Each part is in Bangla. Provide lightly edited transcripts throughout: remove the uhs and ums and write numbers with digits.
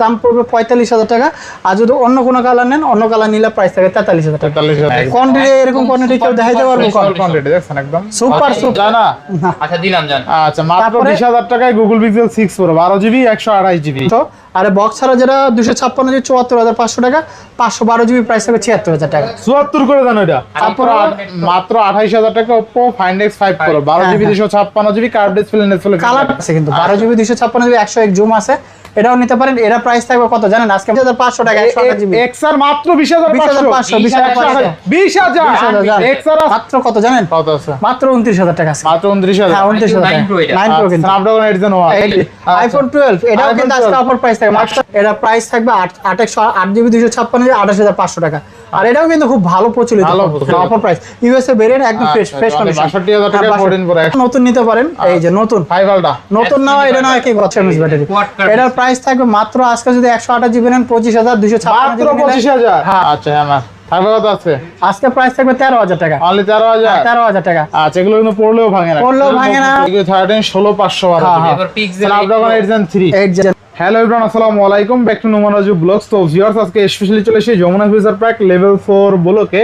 দাম পড়বে 45,000 টাকা। আর যদি অন্য কোনো কালার নেন, অন্য কালার নিলে প্রাইস থাকে 43,000 টাকা। কোয়ান্টিটি এরকম কোয়ান্টিটি কেউ দেখাইতে পারবে? কোয়ান্টিটি দেখছেন একদম সুপার জানা। আচ্ছা দিলাম জান। আচ্ছা মাত্র 20,000 টাকায় Google Pixel 6 Pro 12GB 128GB। তো আরে বক্স ছাড়া যেটা 256 GB 74,500 টাকা, 512GB প্রাইস হবে 76,000 টাকা। 74 করে দেন ওইটা। তারপর মাত্র 28,000 টাকা Oppo Find X5 Pro 12GB 256GB curve display colour আছে কিন্তু 12GB 256GB 101 জুম আছে, এটাও নিতে পারেন। এরা প্রাইস থাকবে কত জানেন? আজকে 2500 টাকা 128GB। XR মাত্র 20,500 20,000 XR মাত্র কত জানেন? কত আছে? মাত্র 29,000 টাকা আছে। মাত্র 29,000। হ্যাঁ 29,000 টাকা। 9 Pro কিন্তু Snapdragon 8 Gen 1 আইফোন 12 এটাও কিন্তু আজকে অফার প্রাইস থাকবে। মাত্র এটা প্রাইস থাকবে 8GB 256GB 28,500 টাকা। আর এটাও কিন্তু খুব ভালো প্রচলিত অফার প্রাইস। ইউএসএ ভেরিয়েন্ট একদম ফ্রেশ কন্ডিশন 62,000 টাকা 14 Pro নতুন নিতে পারেন। এই যে নতুন 5 আলটা নতুন না, এটা না কি গচ্ছা মিস ব্যাটারি। এটার প্রাইস থাকবে মাত্র আজকে যদি 128GB নেন 25,256 মাত্র 25,000। আচ্ছা হ্যাঁ থাকবে কত আছে? আজকে প্রাইস থাকবে 13,000 টাকা। অনলি 13,000। 13,000 টাকা। আচ্ছা এগুলো কিন্তু পড়লেও ভাঙে না। পড়লেও ভাঙে না। 13 16,512 এবার pixel Snapdragon 8 Gen 3। Hello everyone, আসসালামু আলাইকুম, back to Noman Raju vlogs. তো ভিউয়ার্স আজকে স্পেশালি চলে এসেছি যমুনা ফিউচার পার্ক লেভেল 4 ব্লকে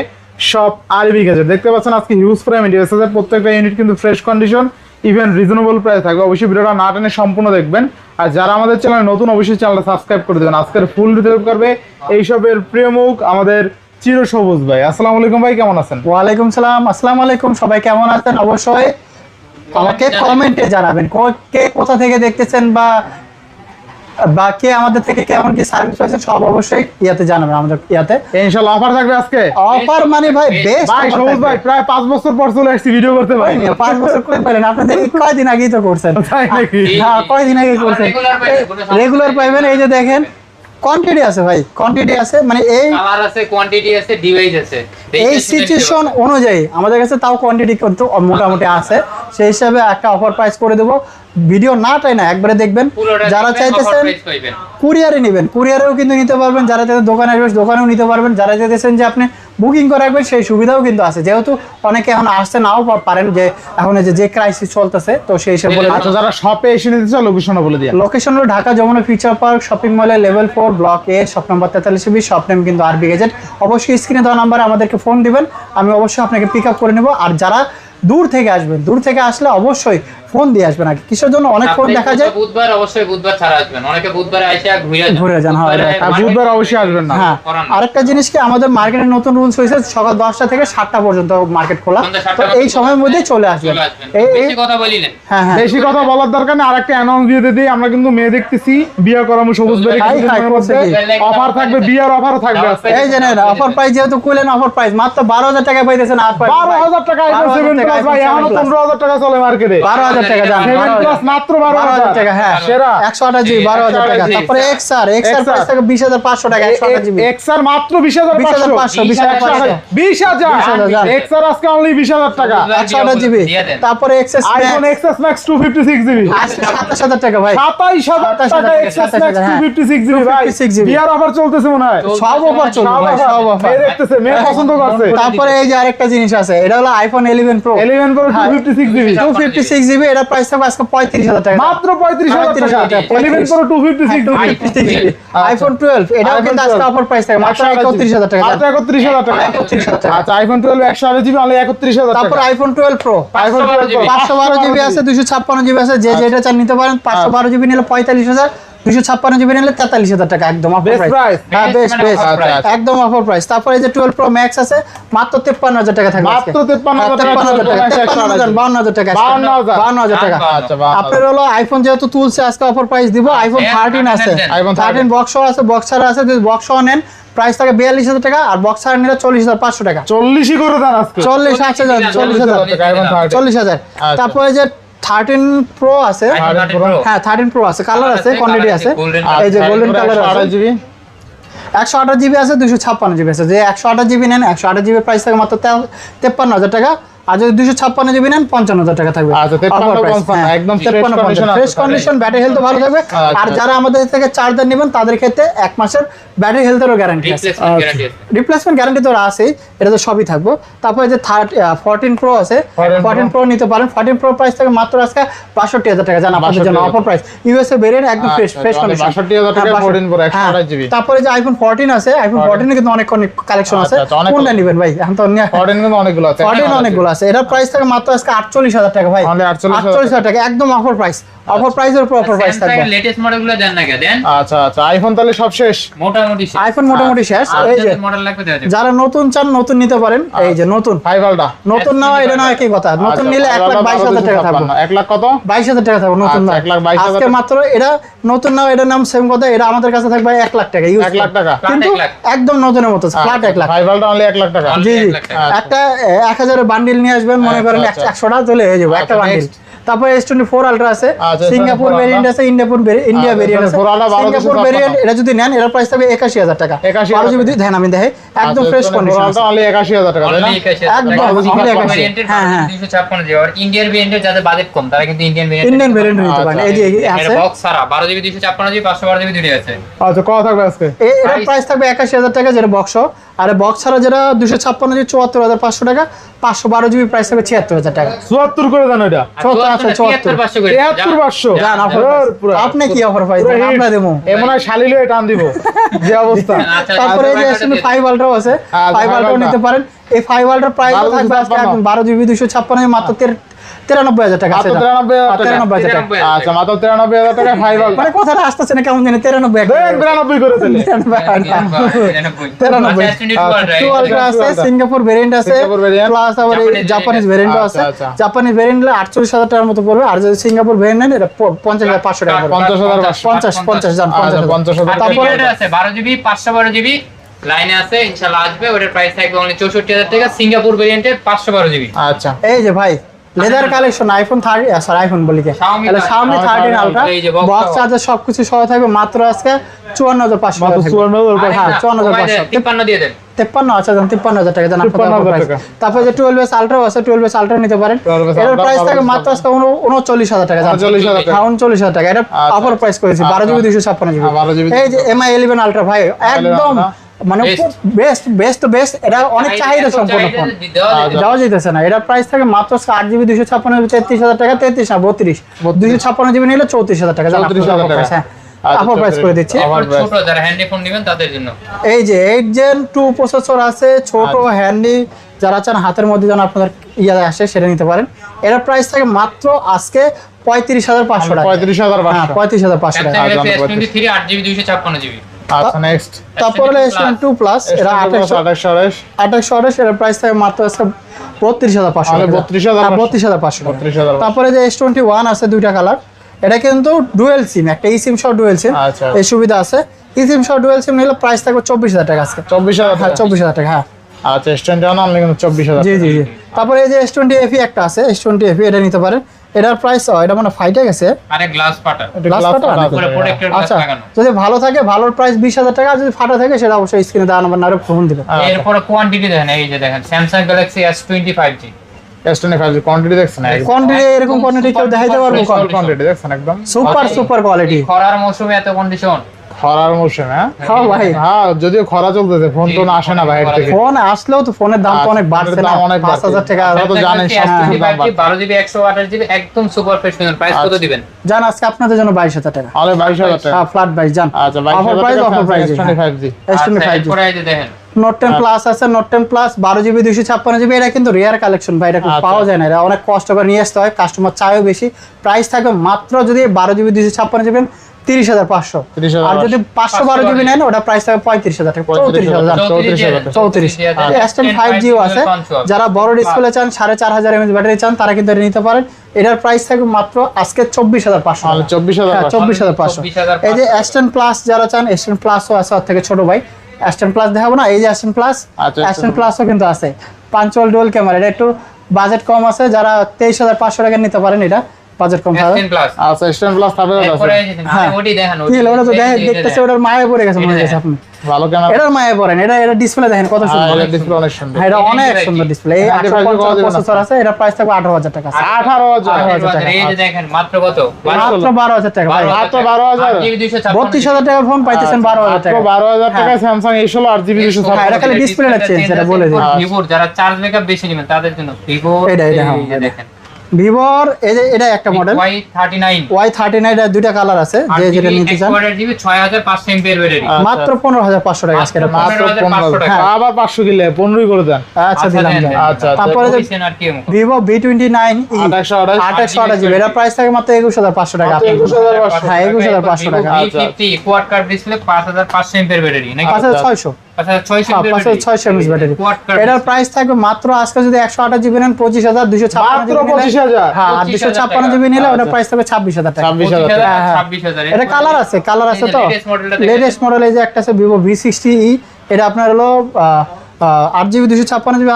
শপ আরবি গ্যাজেট। দেখতে পাচ্ছেন আজকে হিউজ প্রাইম ডিভাইস আছে, প্রত্যেকটা ইউনিট কিন্তু fresh condition, even reasonable price থাকবে। অবশ্যই ভিডিওটা না টেনে সম্পূর্ণ দেখবেন। আর যারা আমাদের চ্যানেলে নতুন অবশ্যই চ্যানেলটা সাবস্ক্রাইব করে দেবেন। আজকের ফুল ডিটেইল করবে এই সবের প্রিয় মুখ আমাদের চিরসবুজ ভাই। আসসালামু আলাইকুম ভাই, কেমন আছেন? ওয়ালাইকুম সালাম। আসসালামু আলাইকুম, সবাই কেমন আছেন? অবশ্যই আমাকে কমেন্টে জানাবেন কে কোথা থেকে দেখতেছেন বা কে আমাদের থেকে কেমন কি সার্ভিস পাচ্ছেন, সব অবশ্যই ইয়াতে জানাবেন আমাদের ইয়াতে। ইনশাআল্লাহ অফার থাকবে আজকে। অফার মানে ভাই বেস্ট ভাই সবুজ ভাই প্রায় 5 বছর পর চলে আসছি ভিডিও করতে ভাই। 5 বছর করে পাইলেন, আপনাদের কয়দিন আগেই তো করছেন। তাই নাকি? হ্যাঁ কয়দিন আগে করছেন, রেগুলার পাইবেন। এই যে দেখেন কোয়ান্টিটি আছে ভাই, কোয়ান্টিটি আছে, মানে এই কালার আছে, কোয়ান্টিটি আছে, ডিভাইস আছে। এই সিচুয়েশন অনুযায়ী আমাদের কাছে তাও কোয়ান্টিটি কিন্তু মোটামুটি আছে, সেই হিসাবে একটা অফার প্রাইস করে দেবো। ভিডিও না টাই না একবারে দেখবেন। যারা চাইতেছেন কুরিয়ারে নেবেন, কুরিয়ারেও কিন্তু নিতে পারবেন। যারা চাইতে দোকানে আসবেন দোকানেও নিতে পারবেন। যারা চাইতেছেন যে আপনি বুকিং করে রাখবেন সেই সুবিধাও কিন্তু আছে, যেহেতু অনেকে এখন আসতে নাও পারেন, যে এখন যে ক্রাইসিস চলতেছে, তো সেই হিসাবে বলে। আচ্ছা যারা শপে এসে নিতে চাও লোকেশনও বলে দিই। লোকেশন হলো Dhaka Jamuna future park shopping মলের level 4 block A, shop number 43B, shop name কিন্তু আরবি গ্যাজেট। অবশ্যই স্ক্রিনে দেওয়া নাম্বারে আমাদেরকে ফোন দিবেন, আমি অবশ্যই আপনাকে পিক আপ করে নেব। আর যারা দূর থেকে আসবেন, দূর থেকে আসলে অবশ্যই ফোন দিয়ে আসবেন আগে। কিসের জন্য? অনেক ফোন দেখা যায় বুধবার, অবশ্যই বুধবার ছাড়া আসবেন। অনেকে বুধবারে আইসা ঘুরে যান। আর বুধবার অবশ্যই আসবেন না। হ্যাঁ আরেকটা জিনিস কি, আমাদের মার্কেটের নতুন রুলস হয়েছে সকাল 10টা থেকে 7টা পর্যন্ত মার্কেট খোলা, তো এই সময়ের মধ্যে চলে আসবেন। বেশি কথা বলিলেন। হ্যাঁ হ্যাঁ বেশি কথা বলার দরকার নেই। আরেকটা অ্যানাউন্স দিয়ে দিই, আমরা কিন্তু মেয়ে দেখতেছি বিয়ে করামু সবুজ ভাই অফার থাকবে, বিয়ার অফারও থাকবে আজকে। এই যে নেন অফার প্রাইস, যেহেতু কইলেন অফার প্রাইস মাত্র 12,000 টাকা পাইতেছেন। 12,000 টাকা আইফোন 7 প্লাস ভাই, এখন 15,000 টাকা চলে মার্কেটে। 12,000 টাকা দাম, 7 প্লাস মাত্র 12,000 টাকা। হ্যাঁ সেরা 128GB 12,000 টাকা। তারপরে এক্সআর প্রাইস থাকে 20,500 টাকা 128GB। এক্সআর মাত্র 20,500 20,000 এক্সআর আজকে অনলি 20,000 টাকা 128GB। তারপরে XS iPhone XS max 256GB আজকে 27,000 টাকা ভাই, 27,000 টাকা এক্সএস ম্যাক্স 256GB ভাই। 256GB বিয়ার অফার চলতেছে মনে হয়, সব অফার চলবে ভাই, সব অফার। মেয়ে দেখতেছে, মেয়ে পছন্দ করছে। তারপরে এই যে আরেকটা জিনিস আছে, এটা হলো আইফোন 11 Pro 256GB। এটা প্রাইস থাকবে আজকে 35,000 টাকা, মাত্র 35,000 টাকা 11 Pro 256GB। আইফোন 12 এটাও কিন্তু আজকে অফার প্রাইস থাকবে মাত্র 31,000 টাকা, মাত্র 31,000 টাকা। আচ্ছা আইফোন 12 128GB অনলি 31,000 টাকা। তারপর iPhone 12 Pro iPhone 12 Pro 512GB আছে, 256GB আছে, যে যেটা চান নিতে পারেন। 512GB নিলে 45,000, 256GB নিলে 43,000 টাকা, একদম অফার প্রাইস। হ্যাঁ বেস্ট একদম অফার প্রাইস। তারপরে এই যে 12 Pro Max আছে মাত্র 53,000 টাকা থাকবে, মাত্র 53,000 টাকা, 52,000 টাকা, 52,000 টাকা। আচ্ছা আপনার হলো আইফোন যেহেতু তুলছে আজকে অফার প্রাইস দিব। আইফোন 13 আছে, আইফোন 13 বক্স আছে, বক্স ছাড়া আছে। যদি বক্স নেন প্রাইস থাকে 42,000 টাকা, আর বক্স ছাড়া নিলে 40,500 টাকা। 40ই করে দেন আজকে, 40,000। তারপরে যে 13 Pro আছে, হ্যাঁ 13 Pro আছে, কালার আছে, কোয়ান্টিটি আছে। এই যে গোল্ডেন কালার আছে, 128GB আছে, 256GB আছে। যে 128GB নেন 128GB প্রাইস থাকে মাত্র 53,000 টাকা। আর যদি 256 জিবি নেন 55,000 টাকা থাকবে। আচ্ছা, 53 একদম ফ্রেশ কন্ডিশন, ব্যাটারি হেলথ ভালো থাকবে। আর যারা আমাদের থেকে চার্জার নেবেন তাদের ক্ষেত্রে 1 মাসের ব্যাটারি হেলথেরও গ্যারান্টি আছে। রিপ্লেসমেন্ট গ্যারান্টি তো আছে, এটা তো সবই থাকবো। তারপরে যে 14 প্রো আছে, 14 প্রো নিতে পারেন। 14 প্রো প্রাইস থাকে মাত্র আজকে 62,000 টাকা, জানা আপনাদের জন্য অফার প্রাইস। ইউএসএ ভেরিয়েন্ট একদম ফ্রেশ কন্ডিশন, 62,000 টাকা 14 প্রো 128 জিবি। তারপরে যে আইফোন 14 আছে, আইফোন 14 এ কিন্তু অনেক কালেকশন আছে। কোনটা নেবেন ভাই? এখন তো 14 কিন্তু অনেকগুলো আছে, 14 অনেকগুলো আছে। এটার প্রাইস থাকে মাত্র আজকে 48,000 টাকা ভাই, 48,000 টাকা একদম অফার প্রাইস। অফার প্রাইসের উপর অফার প্রাইস থাকবে। লেটেস্ট মডেলগুলো দেন না দেন। আচ্ছা আচ্ছা, আইফোন তাহলে সব শেষ, মোটামুটি শেষ। আইফোন মোটামুটি শেষ। এই যে মডেল লাগবে দেওয়া যাবে। যারা নতুন চান নতুন নিতে পারেন। এই যে নতুন 5 আলটা নতুন নাও, এটা না একই কথা। নতুন নিলে 1,22,000 টাকা থাকবে। 1 লাখ কত? 22,000 টাকা থাকবে নতুন নাও। 1,22,000 আজকে মাত্র এটা নতুন নাও, এটার নাম সেম কথা। এটা আমাদের কাছে থাকবে 1 লাখ টাকা, 1 লাখ টাকা, কিন্তু একদম নতুনের মতো ফ্ল্যাট 1 লাখ। 5 আলটা অনলি 1 লাখ টাকা। জি জি, একটা 1000 এর বান্ডিল নিয়ে আসবেন, মনে করেন 100টা চলে হয়ে যাবে একটা বান্ডিল। তারপরে S24 আলট্রা আছে, সিঙ্গাপুর ভেরিয়েন্ট আছে, ইন্ডিয়া ভেরিয়েন্ট আছে। সিঙ্গাপুর ভেরিয়েন্ট এটা যদি নেন এর প্রাইস থাকবে 81,000 টাকা। 12 জিবি দেন, আমি দেখে একদম ফ্রেশ কন্ডিশন আছে। অনলি 81,000 টাকা, তাই না? একদম হ্যাঁ হ্যাঁ, 256 জিবি। আর ইন্ডিয়ান ভেরিয়েন্টের যাদের বাজেট কম তারা কিন্তু ইন্ডিয়ান ভেরিয়েন্ট নিতে পারেন। এই যে আছে বক্স ছাড়া 12 জিবি 256 জিবি 512 জিবি দুটোই আছে। আচ্ছা, কত থাকবে আজকে? এর প্রাইস থাকবে 81,000 টাকা, যেটা বক্স। আর বক্স ছাড়া যেটা 256 জিবি 74,500 টাকা। 512 জিবি প্রাইস থাকবে 76,000 টাকা। 74 করে দেন এটা। 74,500 করে 73,500 জান অফার। আপনি কি অফার পাইছেন? আমরা দেবো এমন হয় শালিলে টান দিব যে অবস্থা। তারপরে এই যে S5 আলট্রাও আছে, 5 আলট্রাও নিতে পারেন। এই 5 আলট্রার প্রাইস থাকবে আজকে 12 জিবি 256 মাত্র 93,000 টাকা আছে। 93,000 টাকা। আচ্ছা, মাত্র 93,000 টাকা 5 আলট্রা। মানে কথাটা আসতেছে না কেমন জানি 93 93 করে দিলে। 2 আলট্রা আছে, সিঙ্গাপুর ভেরিয়েন্ট আছে, প্লাস আবার জাপানিজ ভেরিয়েন্টও আছে। জাপানিজ ভেরিয়েন্ট হলে 48,000 টাকার মতো পড়বে। আর যদি সিঙ্গাপুর ভেরিয়েন্ট নেন এটা 50,500 টাকা পড়বে। 50,500 জান 50,000। তারপরে আছে 12 জিবি 512 জিবি লাইনে আছে, ইনশাআল্লাহ আসবে। ওটার প্রাইস থাকবে অনলি 64,000 টাকা, সিঙ্গাপুর ভেরিয়েন্টের 512 জিবি। আচ্ছা, এই যে ভাই leather collection, iPhone 30 sorry iPhone বলি কে, তাহলে Xiaomi 13 আলট্রা বক্স চার্জার সবকিছু সহ থাকবে মাত্র আজকে 54,500 টাকা। 54,500, হ্যাঁ 54,500। 53 দিয়ে দেন। 53, আচ্ছা জান 53,000 টাকা জান আপনার 53,000 প্রাইস। টাকা। তারপরে যে 12S আলট্রাও আছে, 12S আলট্রা নিতে পারেন। এর প্রাইস থাকে মাত্র আজকে 39,000 টাকা জান। 39,000 টাকা। 39,000 টাকা। এটা অফার প্রাইস করেছি 12 জিবি 256 জিবি। 12 জিবি। এই যে MI 11 আলট্রা ভাই একদম মানে বেস্ট এটা অনেক চাহিদা সম্পন্ন ফোন, যাওয়া যেতেছে না। এটা প্রাইস থাকে মাত্র 8 জিবি 256 জিবি 33,000 টাকা। 33 না 32, 256 জিবি নিলে 34,000 টাকা জান। 34,000 টাকা। হ্যাঁ অফার প্রাইস করে দিচ্ছি। ছোট যারা হ্যান্ডি ফোন নেবেন তাদের জন্য এই যে 8 Gen 2 প্রসেসর আছে, ছোট হ্যান্ডি যারা চান হাতের মধ্যে যেন আপনাদের ইয়া আসে সেটা নিতে পারেন। এর প্রাইস থাকে মাত্র আজকে 35,500 টাকা। 35,500। হ্যাঁ 35,500 টাকা। S23 8 GB 256 GB. আচ্ছা, নেক্সট। তারপরে S22 প্লাস এরা 2828 এর প্রাইস থাকে মাত্র আজকে 32,500 টাকা। 32,500। তারপরে যে S21 আছে দুইটা কালার, এটা কিন্তু ডুয়েল সিম, একটা ই সিম সহ ডুয়েল সিম, আচ্ছা। এই সুবিধা আছে। ই সিম সহ ডুয়েল সিম নিলে প্রাইস থাকবে 24,000 টাকা আজকে। 24,000 হ্যাঁ 24,000 টাকা। হ্যাঁ আচ্ছা, S21 অনলি কিন্তু 24,000। জি জি জি। তারপরে এই যে S20 FE একটা আছে, S20 FE এটা নিতে পারেন। এটার প্রাইস এটা মানে ফাইটে গেছে, আরে গ্লাস পাটা গ্লাস পাটা পুরো প্রোটেক্টর গ্লাস আচ্ছা, লাগানো। যদি ভালো থাকে ভালোর প্রাইস 20,000 টাকা, যদি ফাটা থাকে সেটা অবশ্যই স্ক্রিনে দেওয়া নাম্বার নারে ফোন দিবেন। এরপর কোয়ান্টিটি দেখেন, এই যে দেখেন Samsung Galaxy S25G S25 quantity দেখছেন? কোয়ান্টিটি এরকম কোয়ান্টিটি কেউ দেখাইতে পারবে? কোয়ান্টিটি দেখছেন একদম সুপার কোয়ালিটি। খরার মৌসুমে এত কন্ডিশন। খরার মৌসুমে হ্যাঁ ভাই, হ্যাঁ যদিও খরা চলতেছে, ফোন তো আসে না বাইরে থেকে। ফোন আসলেও তো ফোনের দাম তো অনেক বাড়ছে না, 5,000 টাকা। আপনারা তো জানেন সব কিছুর দাম বাড়ছে। 12 জিবি 128 জিবি একদম সুপার ফ্রেশ ফোন। প্রাইস কত দিবেন জান আজকে আপনাদের জন্য 22,000 টাকা। আরে 22,000 টাকা। হ্যাঁ ফ্ল্যাট 22 জান। আচ্ছা 22,000 টাকা। S25G S25G এরপরে এই যে দেখেন নোট 10 প্লাস আছে, নোট 10 প্লাস 12 জিবি 256 জিবি। এটা কিন্তু রেয়ার কালেকশন ভাই, এটা খুব পাওয়া যায় না, এটা অনেক কষ্ট করে নিয়ে আসতে হয়, কাস্টমার চায়ও বেশি। প্রাইস থাকবে মাত্র যদি 12 জিবি 256 জিবি 30,500। আর যদি 512 জিবি নেন ওটা প্রাইস থাকবে 35,000 টাকা। 34,000। S10 5G ও আছে, যারা বড় ডিসপ্লে চান 4,500 mAh ব্যাটারি চান তারা কিন্তু এটা নিতে পারেন। এটার প্রাইস থাকবে মাত্র আজকে 24,500। 24,500। এই যে S10 প্লাস যারা চান, S10 প্লাসও আছে ওর থেকে ছোট ভাই। S10 প্লাস দেখাবো না, এই যে S10 প্লাস, S10 প্লাসও কিন্তু আছে পাঞ্চুয়াল ডুয়াল ক্যামেরা। এটা একটু বাজেট কম আছে, যারা 23,500 টাকা নিতে পারেন, এটা বাজেট কম থাকে। আচ্ছা S10 প্লাস তারপরে আছে। এরপরে এই যে ওটি দেখেন, কি হলো ওটা তো দেখতেছে, ওটার মায়ে পড়ে গেছে মনে হচ্ছে আপনি। ভালো ক্যামেরা। এটার মায়ে পড়েন, এটা ডিসপ্লে দেখেন কত সুন্দর, এটা ডিসপ্লে অনেক সুন্দর। হ্যাঁ, এটা অনেক সুন্দর ডিসপ্লে। এই 855 প্রসেসর আছে, এটা প্রাইস থাকবে 18000 টাকা। 18,000 এই যে দেখেন মাত্র কত, মাত্র 12000 টাকা ভাই, মাত্র 12,000 32,000 টাকা ফোন পাইতেছেন 12,000 টাকা। 12,000 টাকা স্যামসাং A16 8GB হ্যাঁ, 256। এটা খালি ডিসপ্লেটা চেঞ্জ, এটা বলে দিই। ভিভোর যারা চার্জ ব্যাকআপ বেশি নেবেন তাদের জন্য ভিভো এটা, হ্যাঁ, এই যে দেখেন ভিভোর এই যে এটা একটা মডেল Y39 Y39, এর দুইটা কালার আছে, যে যেটা নিতে চান। 6500 এমপিএর ব্যাটারি মাত্র 15,500 টাকা আজকে এটা। মাত্র 15,500 টাকা। হ্যাঁ, আবার 500 কিলো 15 করে দেন। আচ্ছা, দিলাম। দেন, দেন। আচ্ছা, তারপরে যে আর কি ভিভো V29 2800 জিবি, এটা প্রাইস থাকে মাত্র 21500 টাকা। 21,500। হ্যাঁ, 21500 টাকা। V50 কোয়াড কার্ড ডিসপ্লে 5500 এমপিএর ব্যাটারি নাকি 5600, 5600 এমপিএর 5600 এমএস ব্যাটারি। কোয়াড কার্ড এটার প্রাইস থাকবে মাত্র আজকে যদি 128 জিবি নেন 25256 মাত্র 25,000। হ্যাঁ, আর 256 জিবি নিলে ওটা প্রাইস থাকবে 26000 টাকা। 26,000 হ্যাঁ, হ্যাঁ। 26000 এটা কালার আছে তো, latest মডেলটা দেখেন। লেটেস্ট মডেল এই যে একটা আছে ভিভো V60e, এটা আপনার হলো 8GB 256GB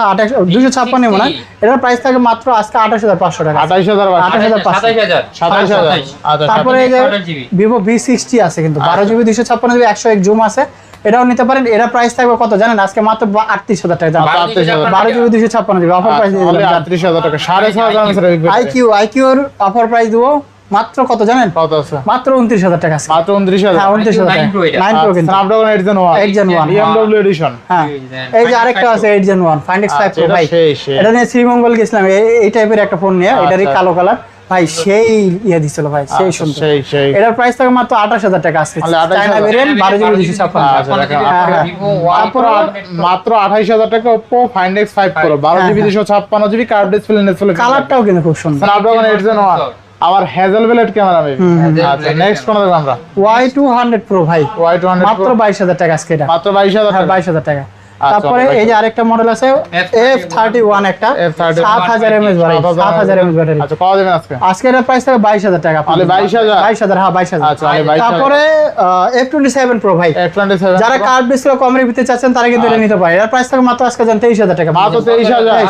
256 মনে হয়। এটার প্রাইস থাকে মাত্র আজকে 28500 টাকা। 28,000। 27000 27,000। আচ্ছা, তারপরে এই যে 28GB ভিভো V60 আছে কিন্তু 12GB 256GB 101 জুম আছে, এটাও নিতে পারেন। এরা প্রাইস থাকবে কত জানেন আজকে মাত্র 38000 টাকা। 12GB 256GB অফার প্রাইস দিয়ে দিলাম। 38,000 টাকা 6,500 আইকিউর অফার প্রাইস দিব মাত্র কত জানেন, কত আছে? মাত্র 29000 টাকা আছে। মাত্র 29,000। হ্যাঁ, 29000 টাকা। 9 Pro এটা। 9 Pro কিন্তু। Snapdragon 8 Gen 1 8 Gen 1 BMW addition. হ্যাঁ, এই যে আরেকটা আছে 8 Gen 1 Find X5 Pro এটা ভাই, সেই। এটা নিয়ে শ্রীমঙ্গল গেছিলাম, এই টাইপের একটা ফোন নিয়ে, এটারই আচ্ছা। কালো কালার ভাই, সেই ইয়ে দিছিল ভাই, সেই সুন্দর। সেই এটার প্রাইস থাকে মাত্র 28000 টাকা আজকে। তাহলে 28,000 চায়না ভেরিয়েন্ট 12GB 256। হ্যাঁ, হ্যাঁ। তারপর মাত্র 28,000 টাকা Oppo Find X5 Pro 12GB 256GB curve display display কালারটাও কিন্তু খুব সুন্দর। Snapdragon 8 Gen 1 আবার হ্যাজেলব্লেড ক্যামেরা মেবি। আচ্ছা, নেক্সট কোন দেখব আমরা? Y200 Pro ভাই, Y200 মাত্র 22000 টাকা আজকে এটা। মাত্র 22,000 হ্যাঁ, টাকা। 22000 টাকা। আচ্ছা, তারপরে এই যে আরেকটা মডেল আছে F31 একটা F31 7000 mAh ভাই, 7000 mAh ব্যাটারি। আচ্ছা, কত দেবেন আজকে? আজকে এর প্রাইস থাকে 22000 টাকা। তাহলে 22,000? 22000, হ্যাঁ 22000। আচ্ছা, তাহলে 22,000। তারপরে F27 Pro ভাই, F27 যারা কার্ভ ডিসপ্লে কম রিভিউতে চাচ্ছেন তারা কিন্তু এটা নিতে পারে। এর প্রাইস থাকে মাত্র আজকে জান 23000 টাকা। মাত্র 23,000।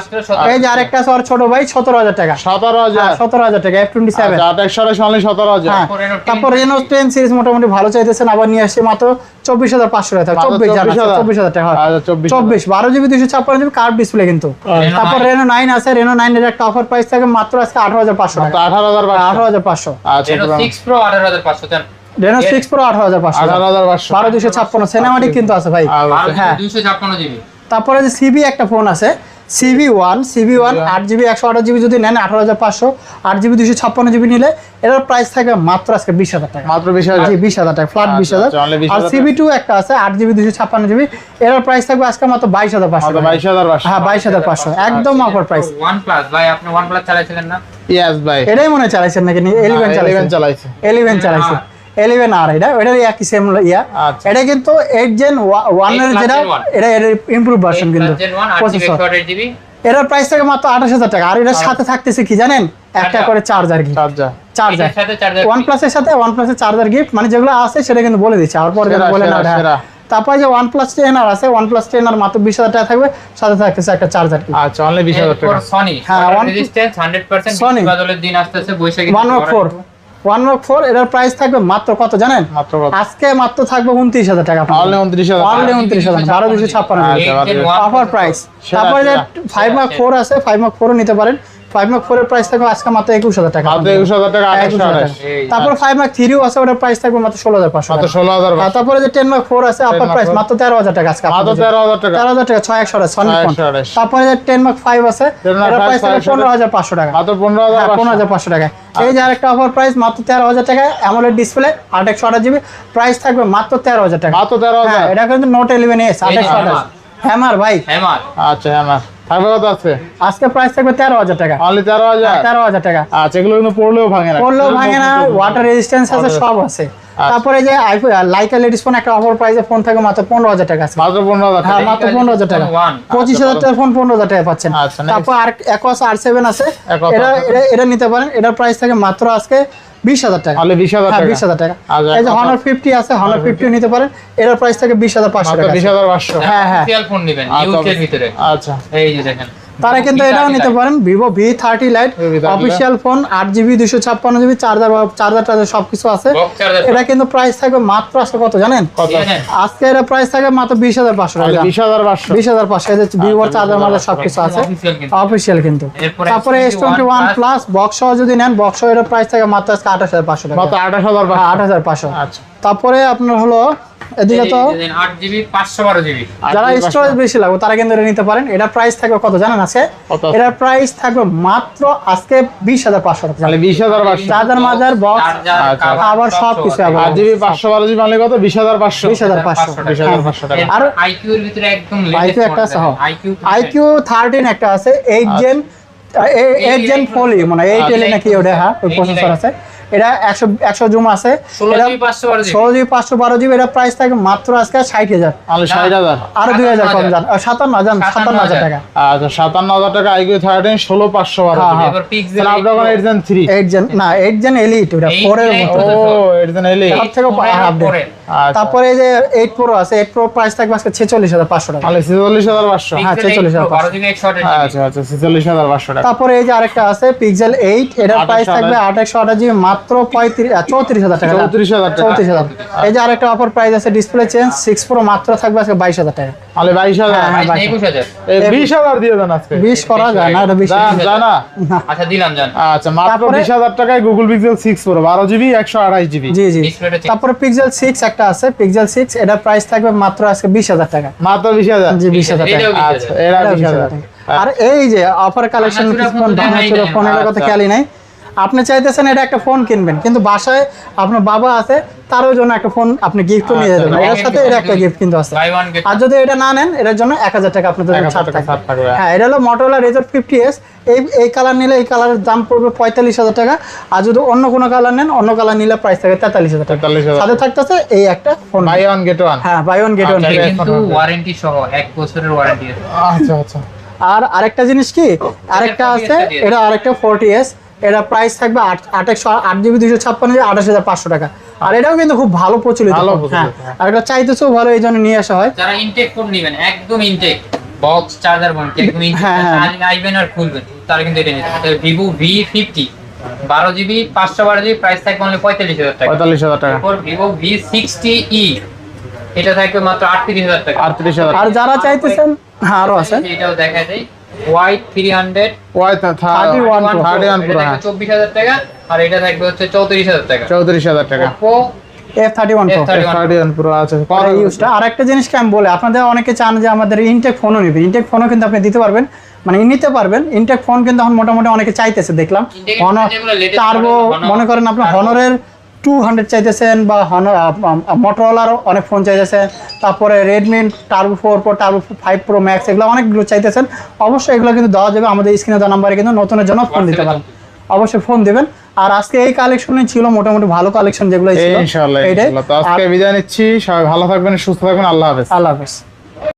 এই যে আরেকটা আছে ওর ছোট ভাই 17000 টাকা। 17,000। 17000 টাকা F27। আচ্ছা, 28 অনলি 17,000। হ্যাঁ, তারপর Reno 10 সিরিজ মোটামুটি ভালো চাইতেছেন, আবার নিয়ে আসছে মাত্র 24500 টাকা। 24,000 টাকা। আচ্ছা, 24 12GB 256GB কার্ভ ডিসপ্লে কিন্তু। তারপর Reno 9 আছে, Reno 9 এর একটা অফার প্রাইস থাকে মাত্র আজকে 18500 মাত্র টাকা। 18,500। 18500। আচ্ছা, Reno 6 Pro 18500 দেন। Reno 6 Pro 18500। 18,500। 12256 সিনেমাটিক কিন্তু আছে ভাই। হ্যাঁ। 256 জিবি। তারপরে যে CB একটা ফোন আছে CB1 8GB 128GB যদি নেন 18500, 8GB 256GB নিলে এটার প্রাইস থাকে মাত্র আজকে 20000 টাকা। মাত্র 20,000। জি, 20000 টাকা ফ্ল্যাট 20000। আচ্ছা, only 20,000 আর CB2 একটা আছে 8GB 256GB, এটার প্রাইস থাকবে আজকে মাত্র 22500 মাত্র টাকা। 22,500। হ্যাঁ, 22500 একদম অফার প্রাইস। OnePlus ভাই, আপনি OnePlus চালাইছিলেন না? ইয়েস ভাই। এটাই মনে হয় চালাইছেন নাকি? 11 চালাইছেন। চালাইছে। 11 চালাইছে। 11 আর এটারই একই সেম ইয়া। আচ্ছা। এটা কিন্তু 8 Gen 1 এর যেটা, এটা এর ইমপ্রুভ ভার্সন কিন্তু Gen 1 8GB প্রসেসর। 128GB। এটার প্রাইস থাকে মাত্র 28000 টাকা। আর এটার সাথে থাকতেছে কি জানেন, একটা করে চার্জার গিফট। চার্জার এটার সাথে চার্জার OnePlus এর সাথে OnePlus এর চার্জার গিফট, মানে যেগুলো আছে সেটা কিন্তু বলে দিচ্ছে, আর পরে সেরা, বলে না সেরা, ওটা। সেরা। তারপরে যে OnePlus 10R আছে, OnePlus 10R মাত্র 20000 টাকা থাকবে, সাথে থাকতেছে একটা চার্জার গিফট। আচ্ছা, অনলি 20,000 এরপর টাকা। Sony হ্যাঁ, রেজিস্ট্যান্স 100% Sony। বাদলের দিন আসতেছে বৈশাখী 1 Mark 4 এটার প্রাইস থাকবে মাত্র কত জানেন? মাত্র কত? আজকে মাত্র থাকবে 29000 টাকা। অনলি 29,000। Only 29000, 12256 offer price. তারপরে যে 5 Mark 4 আছে, 5 Mark 4 নিতে পারেন। 5 Mark 4 এর প্রাইস থাকবে আজকে মাত্র 21000 টাকা। মাত্র 21,000 টাকা। 21,000 টাকা। তারপর 5 Mark 3 আছে, ওটার প্রাইস থাকবে মাত্র 16500 মাত্র টাকা। 16,000। আর তারপরে যে 10 Mark 4 আছে, অফার Mark প্রাইস 4 মাত্র 13000 টাকা আজকে। মাত্র 13,000 টাকা। 13000 টাকা 6128 সনি ফোন। 6128 তারপরে যে 10 Mark 5 আছে, 10 Mark এটার 5 প্রাইস থাকবে 15500 টাকা। মাত্র 15,000। 15500 টাকা। এই যে আরেকটা অফার প্রাইস মাত্র 13000 টাকা, AMOLED ডিসপ্লে 8/128GB প্রাইস থাকবে মাত্র 13000 টাকা। মাত্র 13,000। হ্যাঁ, এটা কিন্তু Note 11s 8/128 হ্যামার ভাই। হ্যামার। আচ্ছা, হ্যাঁ। থাকবে কত আছে? আজকে প্রাইস থাকবে 13000 টাকা। অনলি 13,000। 13000 টাকা। আচ্ছা, এগুলো কিন্তু পড়লেও ভাঙে না। পড়লেও ভাঙে না, ওয়াটার রেজিস্ট্যান্স আছে, সব আছে। তারপরে যে আইফোন লাইকা লেডিস ফোন একটা অফার প্রাইসে ফোন থাকে মাত্র 15000 টাকা আছে। মাত্র 15,000 হ্যাঁ, টাকা। মাত্র 15000 টাকা। 25000 টাকার ফোন 15000 টাকা পাচ্ছেন। আচ্ছা, next। তারপর আর Aquos R7 আছে, Aquos এটা নিতে পারেন। এটার প্রাইস থাকে মাত্র আজকে 20000 টাকা। অনলি 20,000 হ্যাঁ, টাকা। 20000 টাকা। আচ্ছা, এই যে Aquos Honor 50 আছে, Honor 50 নিতে পারেন। এটার প্রাইস থাকে 20500 মাত্র টাকা। 20,500। হ্যাঁ, হ্যাঁ। অফিশিয়াল ফোন নেবেন ইউকে এর ভিতরে। আচ্ছা, এই যে দেখেন তারা কিন্তু এটাও নিতে পারেন Vivo V30 light official phone 8GB 256GB charger সবকিছু আছে। এটা কিন্তু প্রাইস থাকবে মাত্র আজকে কত জানেন? আজকে এটা প্রাইস থাকবে মাত্র 20,500 টাকা। 20,500 এই যে ভিভো চার্জার মার্জার সবকিছু আছে অফিসিয়াল কিন্তু। তারপরে S21 প্লাস বক্স সহ যদি নেন বক্স সহ এর প্রাইস থাকে মাত্র আজকে 28,500 টাকা। মাত্র 28,500। 28,500। আচ্ছা। তারপরে আপনার হলো এদিকে তো 8GB 512GB যারা স্টোরেজ বেশি লাগবে তারা কিন্তু এটা নিতে পারেন। এটা প্রাইস থাকবে কত জানেন আছে? এটার প্রাইস থাকবে মাত্র আজকে 20,500 টাকা। মানে 20,500 চার্জার মাজার বক্স আবার সব কিছু হবে। 8GB 512GB মানে কত? 20,500। 20,500 টাকা। আর IQ এর ভিতরে একদম IQ একটা আছে, হ্যাঁ। IQ 13 একটা আছে 8 জেন ফলি মানে 8L নাকি ওটা, হ্যাঁ ওই প্রসেসর আছে। এটা 100 জুম আছে। 16GB 512GB এটা প্রাইস থাকে মাত্র আজকে 60,000। 60,000 আরো 2,000 কম জান 57,000 টাকা। আচ্ছা 57,000 টাকা IQ 13 16,512। এবার পিক্সেল Snapdragon 8 Gen 3 8 জেন না 8 জেন এলিট ওটা 4 এর মতো। ও 8 Gen Elite তার থেকে আপডেট। তারপরে এই যে 8 Pro আছে 8 Pro প্রাইস থাকবে আজকে 46,500 টাকা। মানে 46,500। হ্যাঁ 46,500। 12GB 128GB আচ্ছা আচ্ছা 46,500 টাকা। তারপরে এই যে আরেকটা আছে পিক্সেল 8 এটার প্রাইস থাকবে 828GB মাত্র 34,000 টাকা। 34,000 টাকা। 34,000। এই যে আরেকটা অফার প্রাইস আছে ডিসপ্লে চেঞ্জ 6 Pro মাত্র থাকবে আজকে 22,000 টাকা। তাহলে 22,000। হ্যাঁ, 21,000 এই 20,000 দিয়ে দেন আজকে। 20 করা যায় না এটা 20 জানা। আচ্ছা দিলাম জান। আচ্ছা মাত্র তারপরে- 20,000 টাকায় Google Pixel 6 Pro 12GB 128GB। জি জি। ডিসপ্লেটা চেঞ্জ। তারপরে পিক্সেল 6 একটা আছে পিক্সেল 6 এটার প্রাইস থাকবে মাত্র আজকে 20,000 টাকা। মাত্র 20,000। জি 20,000 টাকা। এটাও 20,000 আচ্ছা এরা এটাও 20,000 টাকা। আর এই যে অফার কালেকশন ভাঙাচোরা ফোন ফোন ভাঙাচোরা নাই, ফোনের কথা আচ্ছা। খেয়ালই নাই। আপনি চাইতেছেন এটা একটা ফোন কিনবেন কিন্তু বাসায় আপনার বাবা আছে তারও জন্য একটা ফোন আপনি গিফট নিয়ে আচ্ছা, যাবেন। এর সাথে এটা একটা গিফট কিন্তু আছে। Buy one get আর যদি এটা না নেন এর জন্য 1,000 টাকা আপনাদের জন্য 1,000 ছাড় টাকা ছাড় থাকবে। থাকবে। হ্যাঁ এটা হলো Motorola Razr 50s। এই কালার নিলে এই কালারের দাম পড়বে 45,000 টাকা। আর যদি অন্য কোনো কালার নেন অন্য কালার নিলে প্রাইস থাকবে 43,000 টাকা। 43,000। সাথে থাকতেছে এই একটা phone. Buy one get one। হ্যাঁ বাই ওয়ান গেট ওয়ান। আচ্ছা, কিন্তু ওয়ারেন্টি সহ 1 বছরের ওয়ারেন্টি আছে। আচ্ছা আচ্ছা। আর আরেকটা জিনিস কি আরেকটা আছে এটা আরেকটা 40s এটা প্রাইস থাকবে 8GB 256GB 28,500 টাকা। আর এটাও কিন্তু খুব ভালো প্রচলিত ভালো ফোন। প্রচলিত, হ্যাঁ আর এটা চাইতেছেও ভালো এই জন্য নিয়ে আসা হয়। যারা ইনটেক ফোন নেবেন একদম ইনটেক বক্স চার্জার বন একদম ইনটেক হ্যাঁ, হ্যাঁ। আইবেন আর খুলবেন তারা কিন্তু এটা নিতে পারে। Vivo V50 12GB 512GB price থাকবে অনলি 45,000 টাকা। 45,000 টাকা। তারপর Vivo V60e এটা থাকবে মাত্র 38,000 টাকা। 38,000। আর যারা চাইতেছেন হ্যাঁ আরো আছে এটাও দেখা যায় White 300 31 Pro। 31 Pro। এটা থাকবে 24,000 টাকা আর এটা থাকবে হচ্ছে 34,000 টাকা। 34,000 টাকা। Oppo F31 Pro। F31 31 Pro আছে। পরে ইউজটা আর একটা জিনিস কি আমি বলি আপনাদের অনেকে চান যে আমাদের ইনটেক ফোনও নিবে ইনটেক ফোনও কিন্তু আপনি দিতে পারবেন মানে নিতে পারবেন। ইনটেক ফোন কিন্তু এখন মোটামুটি অনেকে চাইতেছে দেখলাম। Intake হনর যেগুলো latest টার্বো model, Honor, মনে করেন আপনি হনরের 200 চাইতেছেন বা হনর মোটরোলার অনেক ফোন চাইতেছেন। তারপরে Redmi turbo 4 Pro turbo 5 Pro Max এগুলো অনেকগুলো চাইতেছেন। অবশ্যই এগুলো কিন্তু দেওয়া যাবে আমাদের স্ক্রিনে দেওয়া নাম্বারে কিন্তু নতুনের জন্য ফোন দিতে পারেন। অবশ্যই ফোন দিবেন। আর আজকে এই কালেকশনই ছিল মোটামুটি ভালো কালেকশন যেগুলো ছিল ইনশাআল্লাহ এইটাই। ইনশাআল্লাহ। তো আজকে বিদায় নিচ্ছি। সবাই ভালো থাকবেন সুস্থ থাকবেন। আল্লাহ হাফেজ। আল্লাহ হাফেজ।